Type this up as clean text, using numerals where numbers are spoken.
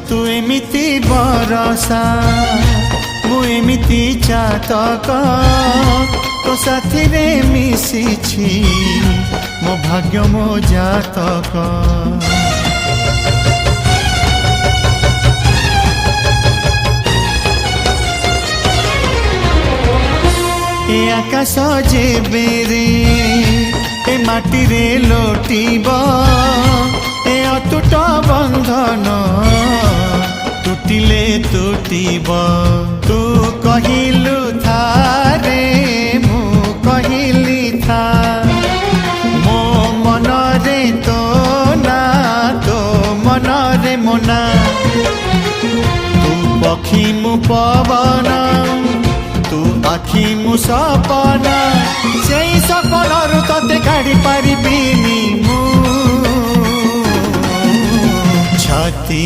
तू एमिति बरसा मु एमिति चातक तो साथी रे मिशिछि मो भाग्य मो जातक। ए आकाश जेबे रे ए माटी रे लोटिब ए अतुट बंधन टूटिले टूटिब। तू कहिलु था रे मु कहिली था मो मन रे तो ना तो मन रे मोना। तू पक्षी मु पवन तू आखि मु सपना से सपनरु तते काढ़ी पारिबिनी मु छाती।